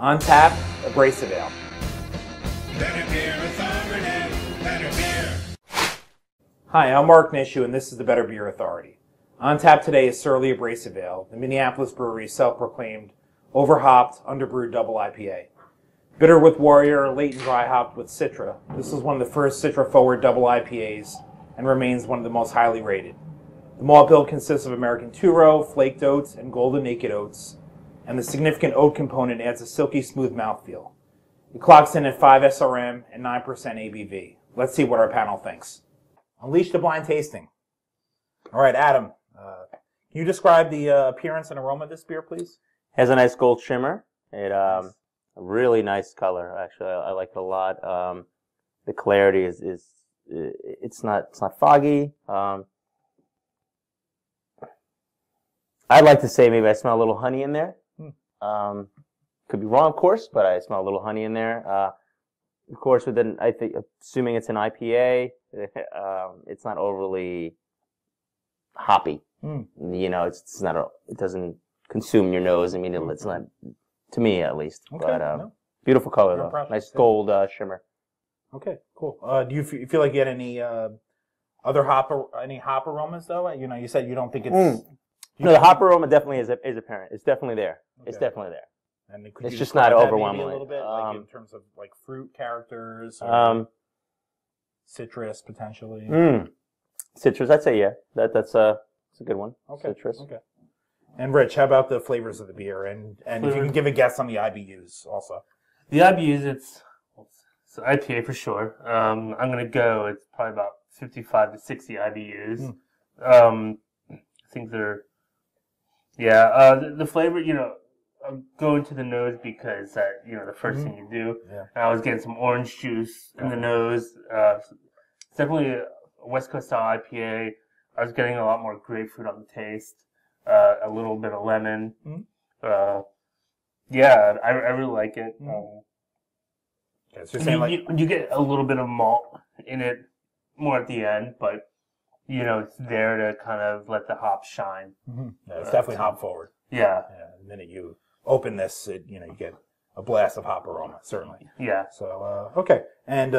On tap, Abrasive Ale. Better beer authority, better beer. Hi, I'm Mark Nishu, and this is the Better Beer Authority. On tap today is Surly Abrasive Ale, the Minneapolis brewery's self-proclaimed, overhopped, underbrewed double IPA. Bitter with Warrior, late and dry hopped with Citra, this is one of the first Citra-forward double IPAs and remains one of the most highly rated. The malt bill consists of American two-row, flaked oats, and golden naked oats, and the significant oat component adds a silky smooth mouthfeel. It clocks in at 5 SRM and 9% ABV. Let's see what our panel thinks. Unleash the blind tasting. All right, Adam, can you describe the appearance and aroma of this beer, please? Has a nice gold shimmer. It a really nice color. Actually, I like it a lot. The clarity is it's not foggy. I'd like to say maybe I smell a little honey in there. Could be wrong, of course, but I smell a little honey in there. Of course, within I think assuming it's an IPA, it's not overly hoppy. You know, it's not. It doesn't consume your nose. I mean, it's not, to me at least. Okay, But beautiful color though. Nice gold shimmer. Okay, cool. Do you feel like you had any other hop aromas though? You know, you said you don't think it's. No, the hop aroma definitely is apparent. It's definitely there. Okay. It's definitely there. And it's just not overwhelming. A little bit, like in terms of like fruit characters, or citrus potentially. Citrus, I'd say yeah. That's a good one. Okay. Citrus. Okay. And Rich, how about the flavors of the beer? And if you can give a guess on the IBUs also. The IBUs, it's IPA for sure. I'm gonna go. It's probably about 55 to 60 IBUs. I think they're. Yeah, the flavor, you know, I'm going to the nose because that, you know, the first thing you do. Yeah. And I was getting some orange juice in the nose. It's definitely a West Coast style IPA. I was getting a lot more grapefruit on the taste, a little bit of lemon. Yeah, I really like it. Okay, so you're saying you get a little bit of malt in it more at the end, but you know, it's there to kind of let the hops shine. Yeah, it's definitely hop forward. Yeah. The minute you open this, you get a blast of hop aroma, certainly. Yeah. So, okay. And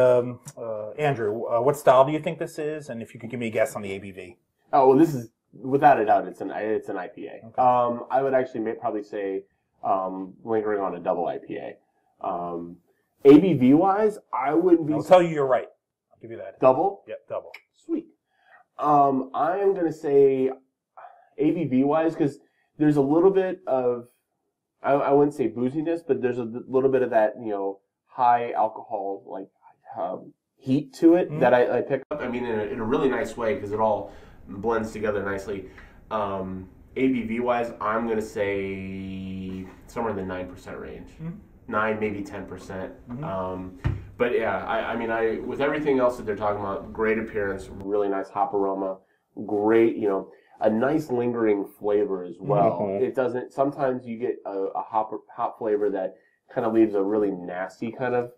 Andrew, what style do you think this is? And if you could give me a guess on the ABV. Oh, well, this is, without a doubt, it's an IPA. Okay. I would actually probably say lingering on a double IPA. ABV-wise, I wouldn't be... I'll tell you you're right. I'll give you that. Double? Yep, double. Sweet. I am going to say ABV-wise, because there's a little bit of, I wouldn't say booziness, but there's a little bit of that, you know, high alcohol, like, heat to it that I pick up. I mean, in a really nice way, because it all blends together nicely. ABV-wise, I'm going to say somewhere in the 9% range. 9, maybe 10%. But yeah, I mean, with everything else that they're talking about, great appearance, really nice hop aroma, great, you know, a nice lingering flavor as well. It doesn't, sometimes you get a hop flavor that kind of leaves a really nasty kind of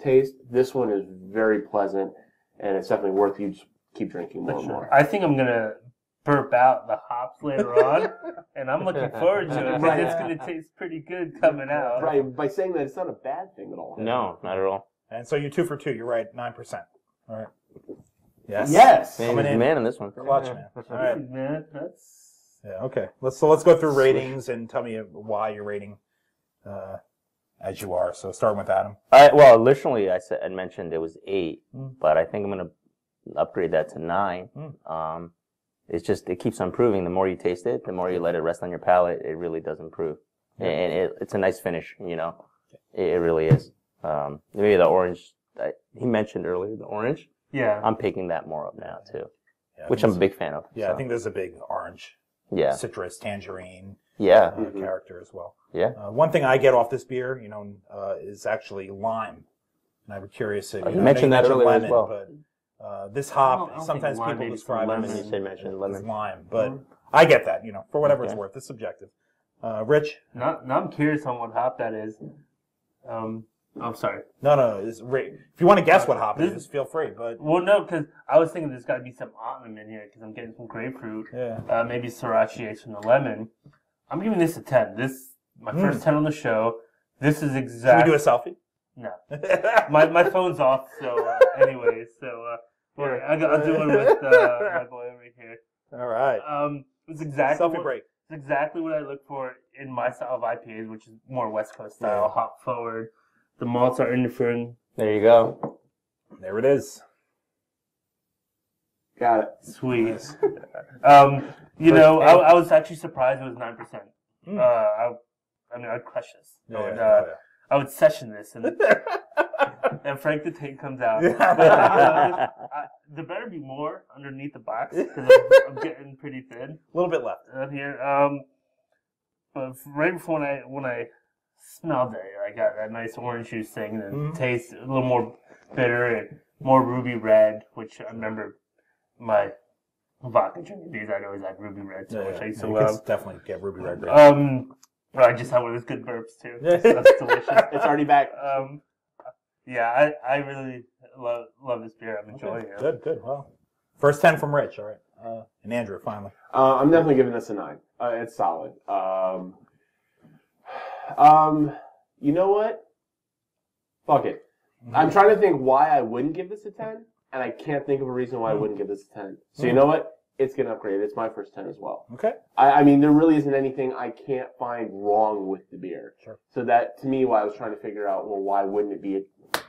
taste. This one is very pleasant, and it's definitely worth you just keep drinking more and more. I think I'm going to burp out the hops later on, and I'm looking forward to it, because it's going to taste pretty good coming out. Right, by saying that, it's not a bad thing at all. No, not at all. And so you're 2 for 2. You're right, 9%. All right. Yes. Yes. Man in this one. Clutch, man. All right. Man, Yeah. Okay. Let's go through ratings and tell me why you're rating as you are. So starting with Adam. Well, initially I mentioned it was 8, but I think I'm gonna upgrade that to 9. It's just it keeps improving. The more you taste it, the more you let it rest on your palate, it really does improve, and it's a nice finish. You know, it really is. Maybe the orange he mentioned earlier, the orange. Yeah. I'm picking that more up now too, which I'm a big fan of. Yeah, so. I think there's a big orange, citrus, tangerine, character as well. Yeah. One thing I get off this beer, is actually lime, and I was curious. You mentioned that earlier lemon, as well. But this hop, sometimes people describe it as lemon. lime, but I get that. For whatever it's worth, it's subjective. Rich? Now I'm curious on what hop that is. I'm sorry. No. If you want to guess what hop it is, feel free. But no, because I was thinking there's got to be some autumn in here because I'm getting some grapefruit. Yeah. Maybe sriracha from the lemon. I'm giving this a 10. This my first 10 on the show. This is Should we exactly. do a selfie? No. My phone's off, so anyways, I'll do it with my boy over here. All right. It's exactly Selfie break. It's exactly what I look for in my style of IPAs, which is more West Coast style, hop forward. The malts are indifferent. There you go. There it is. Got it. Sweet. Nice. I was actually surprised it was 9%. I'd crush this. I would session this, and Frank the Tank comes out. There better be more underneath the box because I'm getting pretty thin. A little bit left out here. But right before when I smelled it, I got that nice orange juice thing, and taste a little more bitter and more ruby red, which I remember my vodka drinking days. I'd always had ruby red, which I used to love. Definitely get ruby red. I just had one of those good burps too. So that's delicious. It's already back. I really love this beer. I'm enjoying it. Good. Well, first 10 from Rich. All right. And Andrew, finally. I'm definitely giving this a 9. It's solid. You know what? Fuck it. I'm trying to think why I wouldn't give this a 10, and I can't think of a reason why I wouldn't give this a 10. So you know what? It's getting upgraded. It's my first 10 as well. Okay. I mean, there really isn't anything I can't find wrong with the beer. Sure. So that, to me, why I was trying to figure out, well, why wouldn't it be a...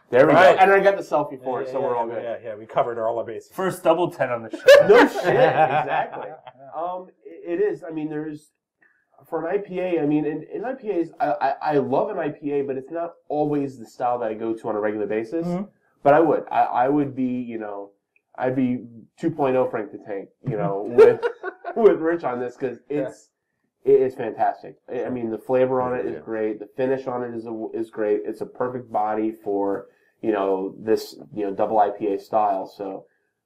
There we go. And I got the selfie for it, so we're all good. Yeah, we covered all our bases. First double 10 on the show. No shit, exactly. It is. I mean, there's... For an IPA, I mean, in IPAs, I love an IPA, but it's not always the style that I go to on a regular basis. Mm-hmm. But I would be, I'd be 2.0 Frank the Tank, with Rich on this, because it's fantastic. I mean, the flavor on it is great. The finish on it is great. It's a perfect body for, this, double IPA style. So,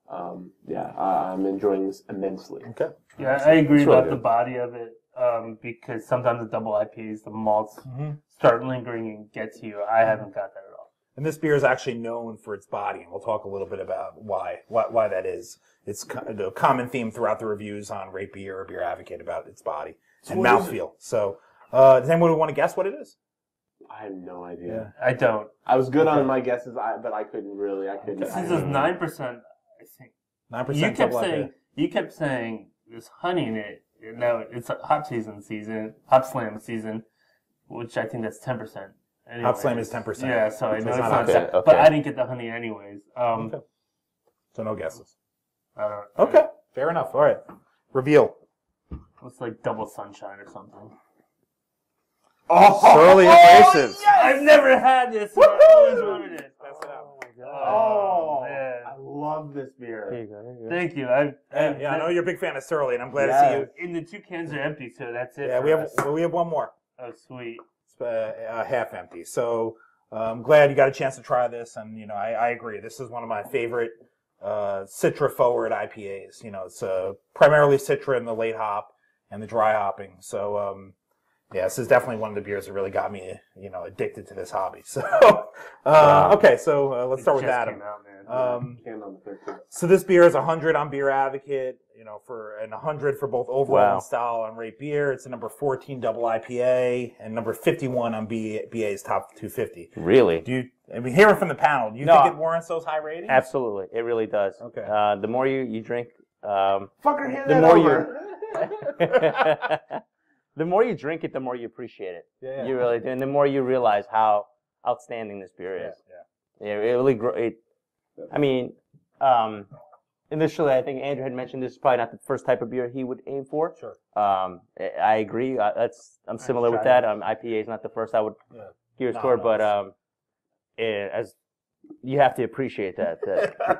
I'm enjoying this immensely. Okay. Yeah, I agree about the body of it. Because sometimes the double IPAs, the malts start lingering and get to you. I haven't got that at all. And this beer is actually known for its body, and we'll talk a little bit about why that is. It's the common theme throughout the reviews on Rate Beer or Beer Advocate about its body and mouthfeel. So, does anyone want to guess what it is? I have no idea. I don't. I was good on my guesses, but I couldn't really. This is 9%, I think. 9% You kept saying there's honey in it. No, it's hop slam season, which I think that's 10%. Anyways. Hop slam is 10%. Yeah, so I know it's not okay. but I didn't get the honey anyways. Okay. So no guesses. I don't. Okay, fair enough. All right, reveal. It's like double sunshine or something. Surly Abrasive. Yes! I've never had this. I always wanted it. Pass it out. Oh, man. I love this beer. There you go. Thank you. I know you're a big fan of Surly, and I'm glad to see you. And the 2 cans are empty, so that's it. Yeah, we have one more. Oh, sweet. It's half empty. So I'm glad you got a chance to try this, and I agree. This is one of my favorite Citra forward IPAs. It's primarily Citra in the late hop and the dry hopping. So this is definitely one of the beers that really got me, addicted to this hobby. So, okay, so let's start with Adam. So this beer is 100 on Beer Advocate, and 100 for both overall and style on Rate Beer. It's a number 14 double IPA and number 51 on BA's Top 250. Really? Hearing from the panel, do you think it warrants those high ratings? Absolutely, it really does. Okay. The more you drink, Fucker, hand the that more over. the more you drink it, the more you appreciate it. Yeah. You really do, and the more you realize how outstanding this beer is. Yeah, it really. Initially, I think Andrew had mentioned this is probably not the first type of beer he would aim for. Sure. I agree. I'm similar with that. IPA is not the first I would gear toward, but as you have to appreciate that.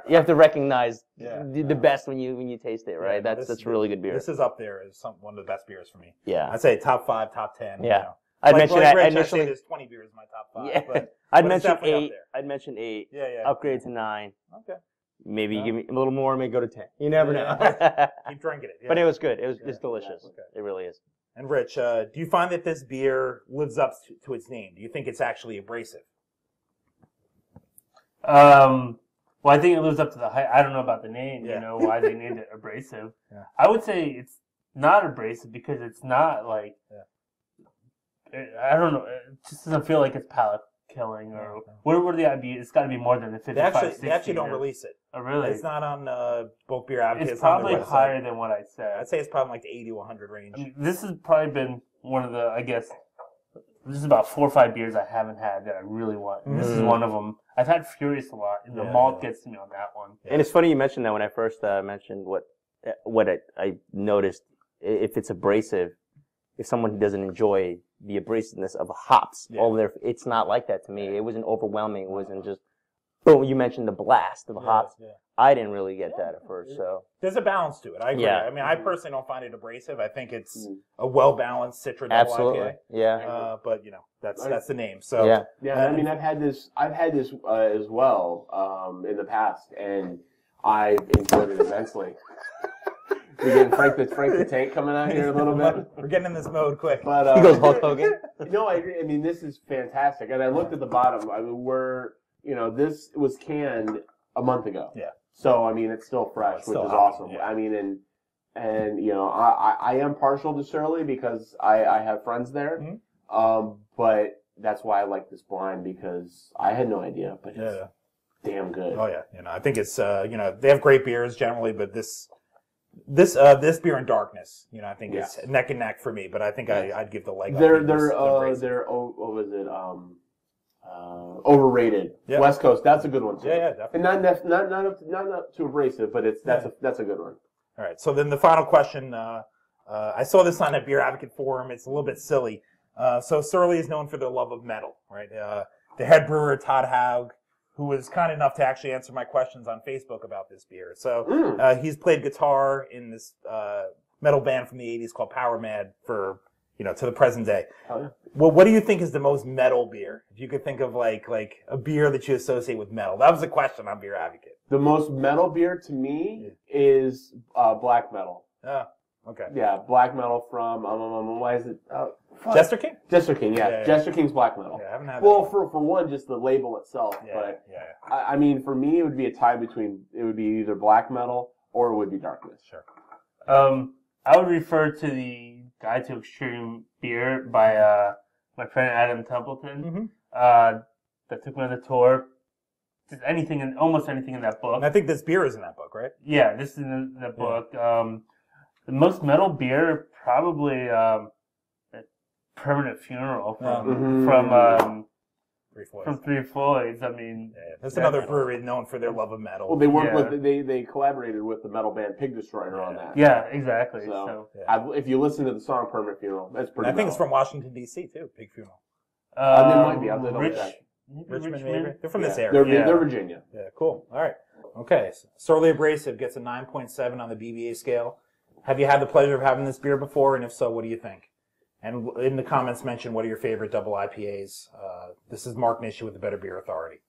You have to recognize the best when you taste it, right? Yeah, that's really good beer. This is up there as one of the best beers for me. Yeah. I'd say top 5, top 10. Yeah. I'd mention that Rich, initially. I'd say there's 20 beers in my top 5. Yeah. But I'd it's mention definitely 8. up there. I'd mention 8. Yeah. Upgrade to 9. Okay. Maybe give me a little more, maybe go to 10. You never know. Keep drinking it. Yeah. But it was good. It's delicious. Okay. It really is. And Rich, do you find that this beer lives up to its name? Do you think it's actually abrasive? Well, I think it lives up to the hype. I don't know about the name, why they named it Abrasive. Yeah. I would say it's not abrasive because it's not like I don't know. It just doesn't feel like it's palate killing or what are the IBUs? It's got to be more than the 55, They actually don't or- release it. Oh, really? It's not on bulk beer advocates. It's on their probably website. higher than what I said. I'd say it's probably like the 80 to 100 range. I mean, this has probably been one of the, I guess, this is about 4 or 5 beers I haven't had that I really want. And this is one of them. I've had Furious a lot, and the malt gets to me on that one. And it's funny you mentioned that when I first mentioned what I noticed. If it's abrasive, if someone doesn't enjoy the abrasiveness of hops, it's not like that to me. It wasn't overwhelming. It wasn't just, boom, you mentioned the blast of hops. Yeah. I didn't really get that at first, so. There's a balance to it. I agree. Yeah. I mean, I personally don't find it abrasive. I think it's a well-balanced Citra double Absolutely. IPA. Yeah. But, you know, that's the name. So Yeah. Yeah, I mean, I've had this as well in the past, and I enjoyed it immensely. We're getting Frank the Tank coming out here a little bit. We're getting in this mode quick. But He goes Hulk Hogan. No, I agree. I mean, this is fantastic. And I looked at the bottom. I mean, this was canned a month ago. Yeah. So I mean, it's still fresh, which is awesome. Yeah. I mean, and you know, I am partial to Surly because I have friends there. Mm-hmm. But that's why I like this blind because I had no idea, but it's damn good. Oh yeah, you know, I think it's you know, they have great beers generally, but this beer in darkness, you know, I think it's neck and neck for me. But I think I'd give the leg up. They're what was it? Overrated. Yeah. West Coast, that's a good one too. Yeah, definitely. And not too abrasive, but that's a good one. All right. So then the final question. I saw this on a Beer Advocate forum. It's a little bit silly. So Surly is known for their love of metal, right? The head brewer Todd Haug, who was kind enough to actually answer my questions on Facebook about this beer. So he's played guitar in this metal band from the '80s called Power Mad for, you know, to the present day. Oh, yeah. Well, what do you think is the most metal beer? If you could think of like a beer that you associate with metal. That was the question on Beer Advocate. The most metal beer to me is black metal. Oh, okay. Yeah, black metal from why is it? Jester King? Jester King, yeah. Jester King's black metal. Yeah, I haven't had well, that. for one, just the label itself. Yeah, but yeah. I mean, for me, it would be a tie between it would be either black metal or it would be darkness. Sure. I would refer to the Guide to Extreme Beer by my friend Adam Templeton. That took me on the tour. Just almost anything in that book. And I think this beer is in that book, right? Yeah, this is in the book. The most metal beer, probably Permanent Funeral from Three Floyds. From Three Floyds. I mean, that's another brewery known for their love of metal. Well, they worked with they collaborated with the metal band Pig Destroyer on that. Yeah, exactly. So if you listen to the song Permanent Funeral, that's pretty. And I think it's from Washington D.C. too. Pig Funeral. It might be. I'll double check. Richmond, maybe. They're from this area. They're Virginia. Yeah, cool. All right. Okay. Surly Abrasive gets a 9.7 on the BBA scale. Have you had the pleasure of having this beer before? And if so, what do you think? And in the comments, mention what are your favorite double IPAs. This is Mark Nishu with the Better Beer Authority.